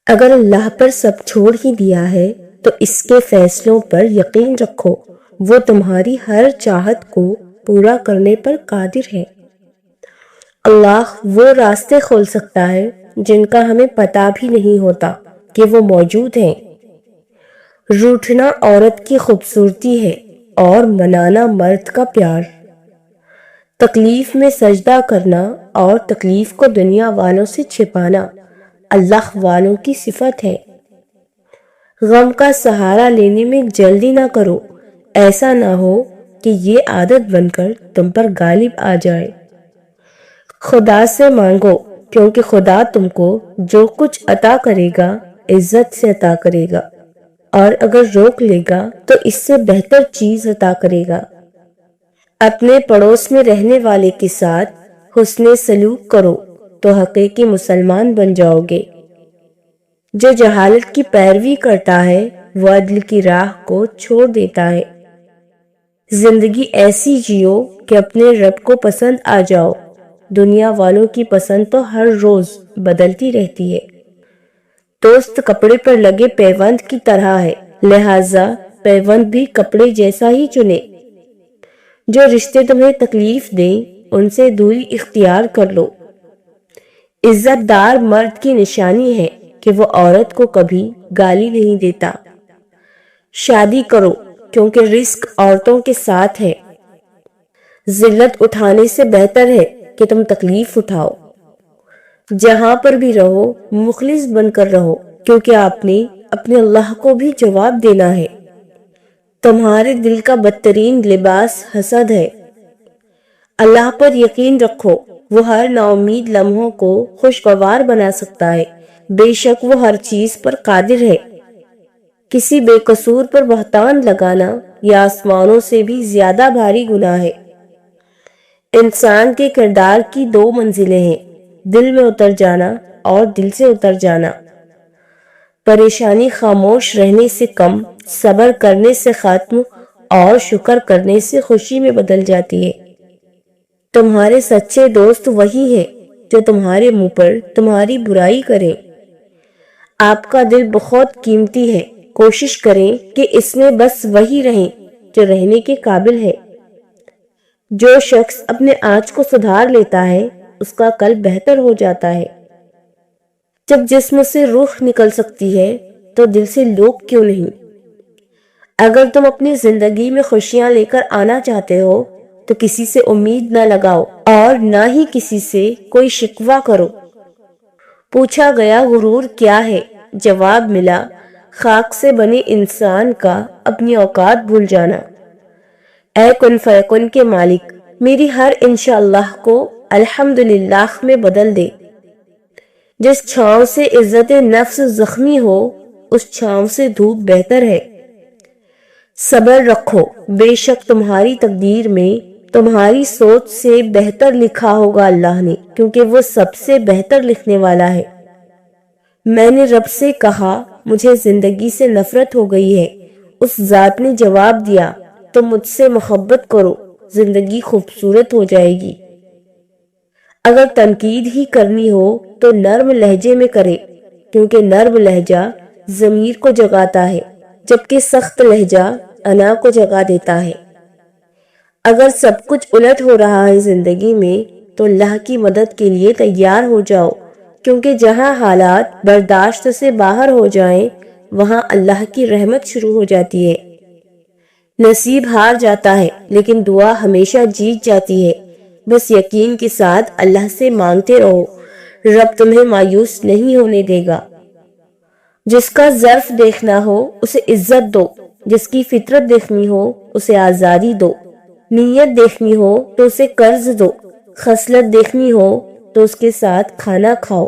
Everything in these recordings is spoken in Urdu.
اگر اللہ پر سب چھوڑ ہی دیا ہے تو اس کے فیصلوں پر یقین رکھو، وہ تمہاری ہر چاہت کو پورا کرنے پر قادر ہے۔ اللہ وہ راستے کھول سکتا ہے جن کا ہمیں پتہ بھی نہیں ہوتا کہ وہ موجود ہیں۔ روٹھنا عورت کی خوبصورتی ہے اور منانا مرد کا پیار۔ تکلیف میں سجدہ کرنا اور تکلیف کو دنیا والوں سے چھپانا اللہ والوں کی صفت ہے۔ غم کا سہارا لینے میں جلدی نہ کرو، ایسا نہ ہو کہ یہ عادت بن کر تم پر غالب آ جائے۔ خدا سے مانگو کیونکہ خدا تم کو جو کچھ عطا کرے گا عزت سے عطا کرے گا، اور اگر روک لے گا تو اس سے بہتر چیز عطا کرے گا۔ اپنے پڑوس میں رہنے والے کے ساتھ حسن سلوک کرو تو حقیقی مسلمان بن جاؤ گے۔ جو جہالت کی پیروی کرتا ہے وہ عدل کی راہ کو چھوڑ دیتا ہے۔ زندگی ایسی جیو کہ اپنے رب کو پسند آ جاؤ، دنیا والوں کی پسند تو ہر روز بدلتی رہتی ہے۔ دوست کپڑے پر لگے پیوند کی طرح ہے، لہٰذا پیوند بھی کپڑے جیسا ہی چنے۔ جو رشتے تمہیں تکلیف دیں ان سے دوری اختیار کر لو۔ عزت دار مرد کی نشانی ہے کہ وہ عورت کو کبھی گالی نہیں دیتا۔ شادی کرو کیونکہ رزق عورتوں کے ساتھ ہے۔ ذلت اٹھانے سے بہتر ہے کہ تم تکلیف اٹھاؤ۔ جہاں پر بھی رہو مخلص بن کر رہو، کیونکہ آپ نے اپنے اللہ کو بھی جواب دینا ہے۔ تمہارے دل کا بدترین لباس حسد ہے۔ اللہ پر یقین رکھو، وہ ہر نا امید لمحوں کو خوشگوار بنا سکتا ہے۔ بے شک وہ ہر چیز پر قادر ہے۔ کسی بے قصور پر بہتان لگانا یہ آسمانوں سے بھی زیادہ بھاری گناہ ہے۔ انسان کے کردار کی دو منزلیں ہیں، دل میں اتر جانا اور دل سے اتر جانا۔ پریشانی خاموش رہنے سے کم، صبر کرنے سے ختم اور شکر کرنے سے خوشی میں بدل جاتی ہے۔ تمہارے سچے دوست وہی ہے جو تمہارے منہ پر تمہاری برائی کریں۔ آپ کا دل بہت قیمتی ہے، کوشش کریں کہ اس میں بس وہی رہیں جو رہنے کے قابل ہے۔ جو شخص اپنے آج کو سدھار لیتا ہے اس کا کل بہتر ہو جاتا ہے۔ جب جسم سے روح نکل سکتی ہے تو دل سے لوگ کیوں نہیں؟ اگر تم اپنی زندگی میں خوشیاں لے کر آنا چاہتے ہو تو کسی سے امید نہ لگاؤ اور نہ ہی کسی سے کوئی شکوہ کرو۔ پوچھا گیا غرور کیا ہے؟ جواب ملا، خاک سے بنے انسان کا اپنی اوقات بھول جانا۔ اے کن فیکن کے مالک، میری ہر انشاءاللہ کو الحمدللہ میں بدل دے۔ جس چھاؤں سے عزت نفس زخمی ہو اس چھاؤں سے دھوپ بہتر ہے۔ صبر رکھو، بے شک تمہاری تقدیر میں تمہاری سوچ سے بہتر لکھا ہوگا اللہ نے، کیونکہ وہ سب سے بہتر لکھنے والا ہے۔ میں نے رب سے کہا مجھے زندگی سے نفرت ہو گئی ہے۔ اس ذات نے جواب دیا تم مجھ سے محبت کرو، زندگی خوبصورت ہو جائے گی۔ اگر تنقید ہی کرنی ہو تو نرم لہجے میں کرے، کیونکہ نرم لہجہ ضمیر کو جگاتا ہے، جبکہ سخت لہجہ انا کو جگا دیتا ہے۔ اگر سب کچھ الٹ ہو رہا ہے زندگی میں تو اللہ کی مدد کے لیے تیار ہو جاؤ، کیونکہ جہاں حالات برداشت سے باہر ہو جائیں وہاں اللہ کی رحمت شروع ہو جاتی ہے۔ نصیب ہار جاتا ہے لیکن دعا ہمیشہ جیت جاتی ہے۔ بس یقین کے ساتھ اللہ سے مانگتے رہو، رب تمہیں مایوس نہیں ہونے دے گا۔ جس کا ظرف دیکھنا ہو اسے عزت دو، جس کی فطرت دیکھنی ہو اسے آزادی دو، نیت دیکھنی ہو تو اسے قرض دو، خصلت دیکھنی ہو تو اس کے ساتھ کھانا کھاؤ۔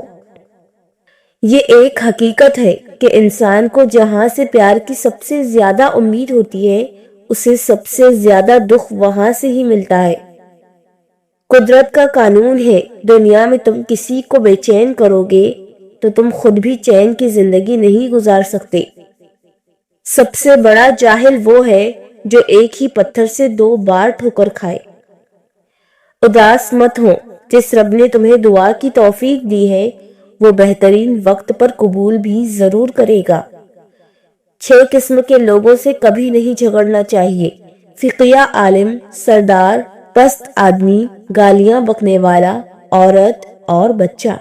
یہ ایک حقیقت ہے کہ انسان کو جہاں سے پیار کی سب سے زیادہ امید ہوتی ہے اسے سب سے زیادہ دکھ وہاں سے ہی ملتا ہے۔ قدرت کا قانون ہے، دنیا میں تم کسی کو بے چین کرو گے تو تم خود بھی چین کی زندگی نہیں گزار سکتے۔ سب سے بڑا جاہل وہ ہے جو ایک ہی پتھر سے 2 بار ٹھوکر کھائے۔ اداس مت ہو، جس رب نے تمہیں دعا کی توفیق دی ہے وہ بہترین وقت پر قبول بھی ضرور کرے گا۔ 6 قسم کے لوگوں سے کبھی نہیں جھگڑنا چاہیے: فقیہ عالم، سردار، پست آدمی، گالیاں بکنے والا، عورت اور بچہ۔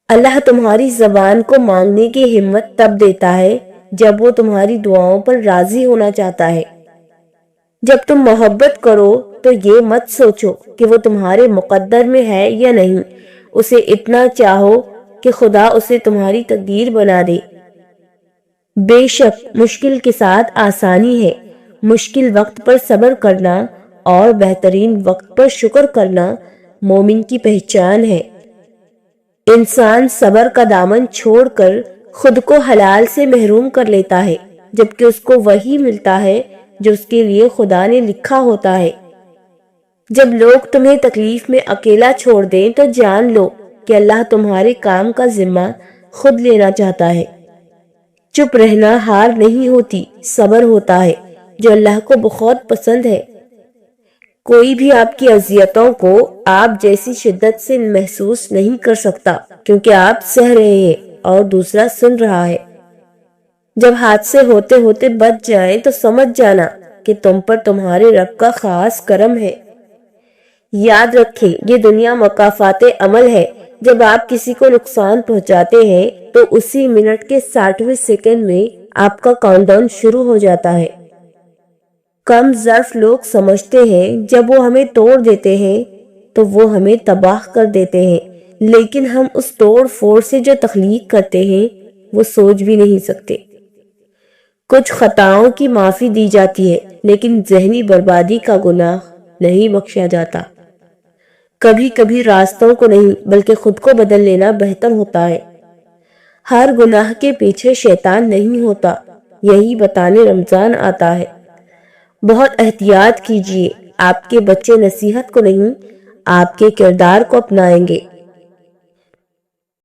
اللہ تمہاری زبان کو مانگنے کی ہمت تب دیتا ہے جب وہ تمہاری دعاؤں پر راضی ہونا چاہتا ہے۔ جب تم محبت کرو تو یہ مت سوچو کہ وہ تمہارے مقدر میں ہے یا نہیں، اسے اتنا چاہو کہ خدا اسے تمہاری تقدیر بنا دے۔ بے شک مشکل کے ساتھ آسانی ہے، مشکل وقت پر صبر کرنا اور بہترین وقت پر شکر کرنا مومن کی پہچان ہے۔ انسان صبر کا دامن چھوڑ کر خود کو حلال سے محروم کر لیتا ہے، جبکہ اس کو وہی ملتا ہے جو اس کے لیے خدا نے لکھا ہوتا ہے۔ جب لوگ تمہیں تکلیف میں اکیلا چھوڑ دیں تو جان لو کہ اللہ تمہارے کام کا ذمہ خود لینا چاہتا ہے۔ چپ رہنا ہار نہیں ہوتی، صبر ہوتا ہے، جو اللہ کو بہت پسند ہے۔ کوئی بھی آپ کی اذیتوں کو آپ جیسی شدت سے محسوس نہیں کر سکتا، کیونکہ آپ سہ رہے ہیں اور دوسرا سن رہا ہے۔ جب حادثے ہوتے ہوتے بچ جائیں تو سمجھ جانا کہ تم پر تمہارے رب کا خاص کرم ہے۔ یاد رکھیں، یہ دنیا مکافات عمل ہے۔ جب آپ کسی کو نقصان پہنچاتے ہیں تو اسی منٹ کے 60ویں سیکنڈ میں آپ کا کاؤنٹ ڈاؤن شروع ہو جاتا ہے۔ کم ظرف لوگ سمجھتے ہیں جب وہ ہمیں توڑ دیتے ہیں تو وہ ہمیں تباہ کر دیتے ہیں، لیکن ہم اس توڑ پھوڑ سے جو تخلیق کرتے ہیں وہ سوچ بھی نہیں سکتے۔ کچھ خطاؤں کی معافی دی جاتی ہے، لیکن ذہنی بربادی کا گناہ نہیں بخشا جاتا۔ کبھی کبھی راستوں کو نہیں بلکہ خود کو بدل لینا بہتر ہوتا ہے۔ ہر گناہ کے پیچھے شیطان نہیں ہوتا، یہی بتانے رمضان آتا ہے۔ بہت احتیاط کیجیے، آپ کے بچے نصیحت کو نہیں، آپ کے کردار کو اپنائیں گے۔